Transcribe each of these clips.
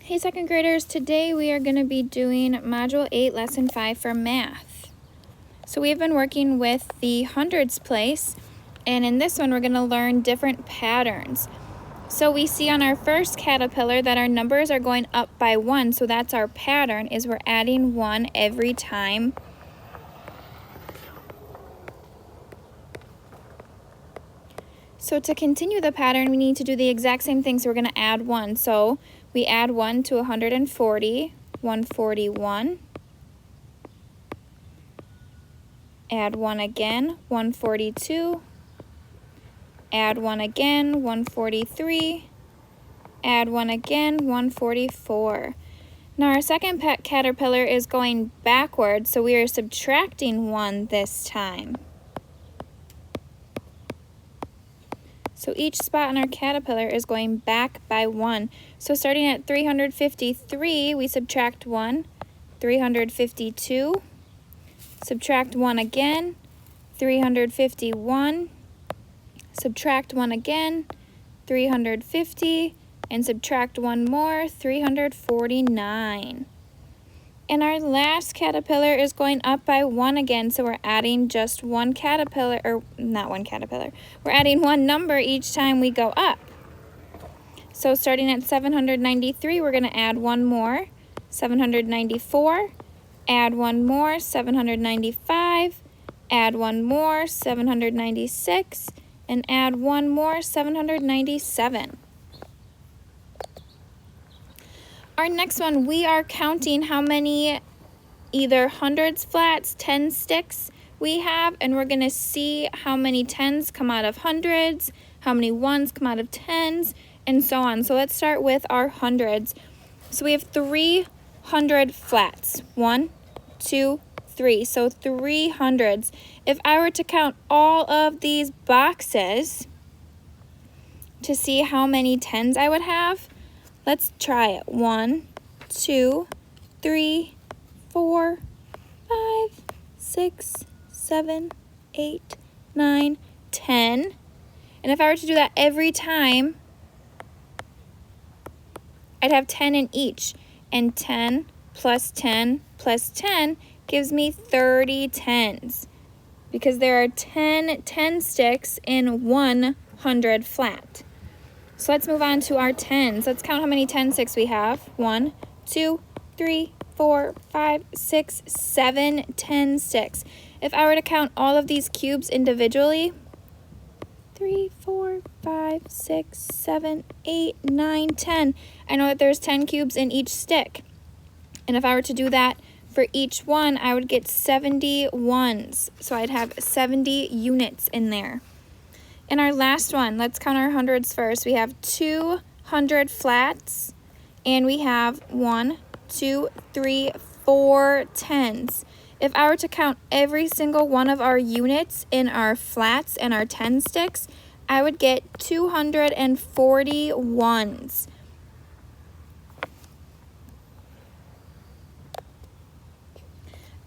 Hey second graders, today we are going to be doing Module 8, Lesson 5 for Math. So we've been working with the hundreds place, and in this one we're going to learn different patterns. So we see on our first caterpillar that our numbers are going up by 1, so that's our pattern, is we're adding 1 every time. So to continue the pattern, we need to do the exact same thing, so we're going to add 1. So we add 1 to 140, 141. Add 1 again, 142. Add 1 again, 143. Add 1 again, 144. Now our second caterpillar is going backwards, so we are subtracting 1 this time. So each spot on our caterpillar is going back by 1. So starting at 353, we subtract 1, 352, subtract 1 again, 351, subtract 1 again, 350, and subtract 1 more, 349. And our last caterpillar is going up by 1 again, so we're adding just one caterpillar, or not one caterpillar, we're adding one number each time we go up. So starting at 793, we're going to add 1 more, 794, add 1 more, 795, add 1 more, 796, and add 1 more, 797. Our next one, we are counting how many either hundreds flats, 10 sticks we have, and we're going to see how many tens come out of hundreds, how many ones come out of tens, and so on. So let's start with our hundreds. So we have 300 flats. 1, 2, 3. So 300s. If I were to count all of these boxes to see how many tens I would have, let's try it. 1, 2, 3, 4, 5, 6, 7, 8, 9, 10. And if I were to do that every time, I'd have 10 in each. And 10 plus 10 plus 10 gives me 30 tens. Because there are 10 sticks in 100 flat. So let's move on to our tens. Let's count how many 10 sticks we have. 1, 2, 3, 4, 5, 6, 7, 10 sticks. If I were to count all of these cubes individually, 3, 4, 5, 6, 7, 8, 9, 10. I know that there's 10 cubes in each stick. And if I were to do that for each one, I would get 70 ones. So I'd have 70 units in there. And our last one, let's count our hundreds first. We have 200 flats, and we have 1, 2, 3, 4 tens. If I were to count every single one of our units in our flats and our 10 sticks, I would get 240 ones.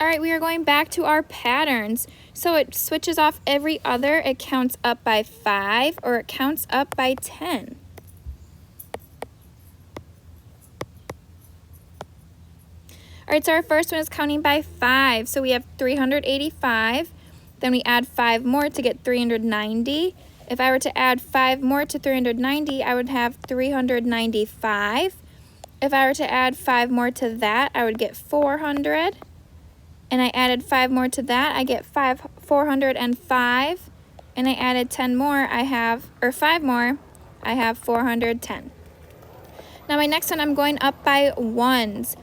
All right, we are going back to our patterns. So it switches off every other. It counts up by 5, or it counts up by 10. All right, so our first one is counting by 5. So we have 385. Then we add 5 more to get 390. If I were to add 5 more to 390, I would have 395. If I were to add 5 more to that, I would get 400. And I added 5 more to that, I get 405. And I added 10 more, or 5 more, I have 410. Now my next one, I'm going up by ones,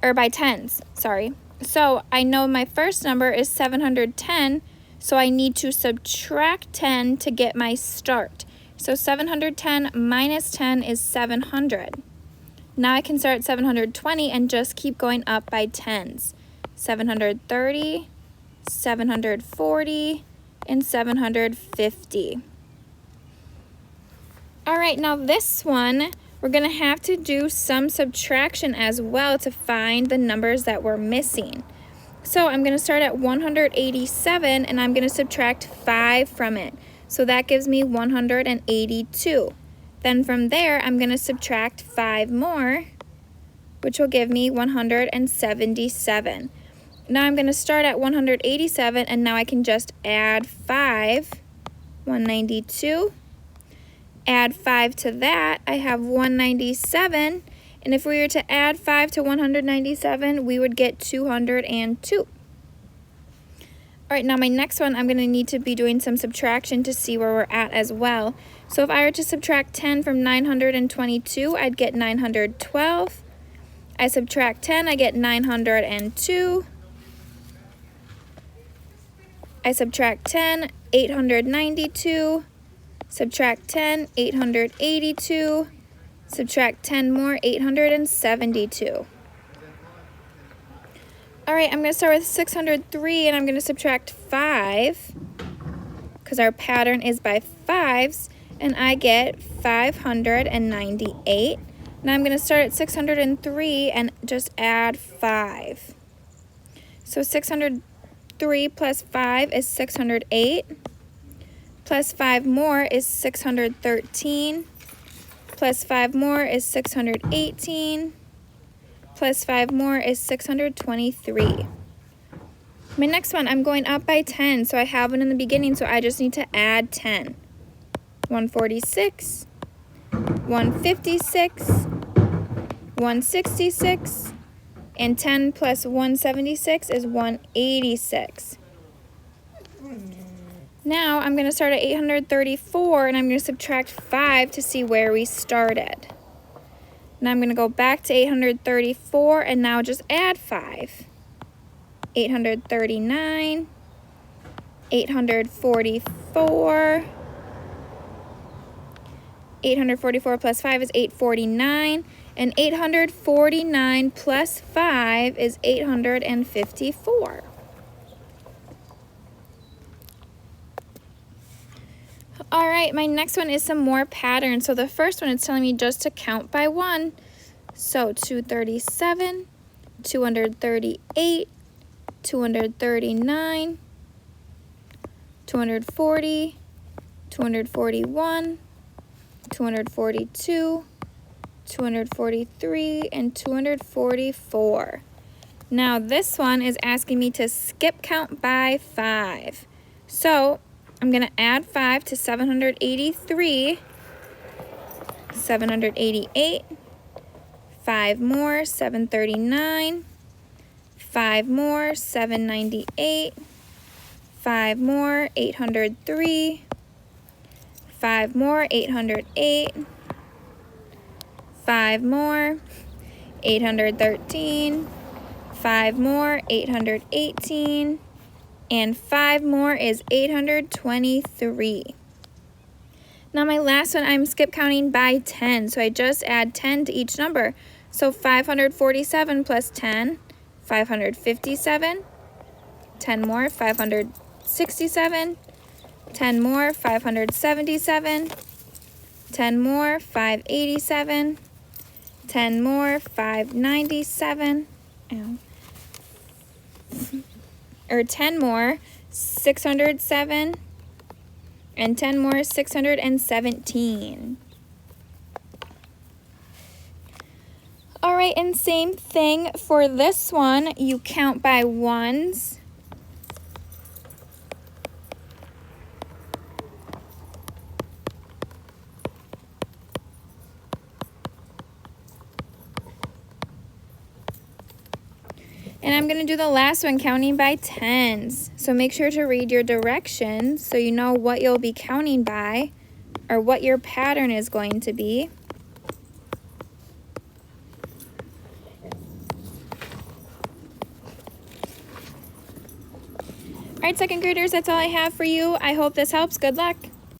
or by tens, sorry. So I know my first number is 710, so I need to subtract 10 to get my start. So 710 minus 10 is 700. Now I can start at 720 and just keep going up by tens. 730, 740, and 750. All right, now this one, we're going to have to do some subtraction as well to find the numbers that we're missing. So I'm going to start at 187, and I'm going to subtract 5 from it. So that gives me 182. Then from there, I'm going to subtract 5 more, which will give me 177. Now I'm going to start at 187, and now I can just add 5, 192. Add 5 to that, I have 197. And if we were to add 5 to 197, we would get 202. All right, now my next one, I'm going to need to be doing some subtraction to see where we're at as well. So if I were to subtract 10 from 922, I'd get 912. I subtract 10, I get 902. I subtract 10, 892. Subtract 10, 882. Subtract 10 more, 872. All right, I'm going to start with 603, and I'm going to subtract 5, because our pattern is by 5s, and I get 598. Now I'm going to start at 603 and just add 5. So 603 plus 5 is 608. Plus 5 more is 613. Plus 5 more is 618. Plus 5 more is 623. My next one, I'm going up by 10, so I have one in the beginning, so I just need to add 10. 146, 156, 166, and 10 plus 176 is 186. Now I'm going to start at 834, and I'm going to subtract 5 to see where we started. Now I'm going to go back to 834 and now just add 5. 839, 844, 844 plus 5 is 849, and 849 plus 5 is 854. All right, my next one is some more patterns. So the first one is telling me just to count by 1. So 237, 238, 239, 240, 241, 242, 243, and 244. Now this one is asking me to skip count by 5. So I'm going to add 5 to 783, 788, 5 more, 739, 5 more, 798, 5 more, 803, 5 more, 808, 5 more, 813, 5 more, 818, and 5 more is 823. Now my last one, I'm skip counting by 10, so I just add 10 to each number. So 547 plus 10, 557, 10 more, 567, 10 more, 577, 10 more, 587, 10 more, 597, or 10 more, 607, and 10 more, 617. All right, and same thing for this one. You count by 1s. And I'm going to do the last one, counting by 10s. So make sure to read your directions so you know what you'll be counting by or what your pattern is going to be. All right, second graders, that's all I have for you. I hope this helps. Good luck.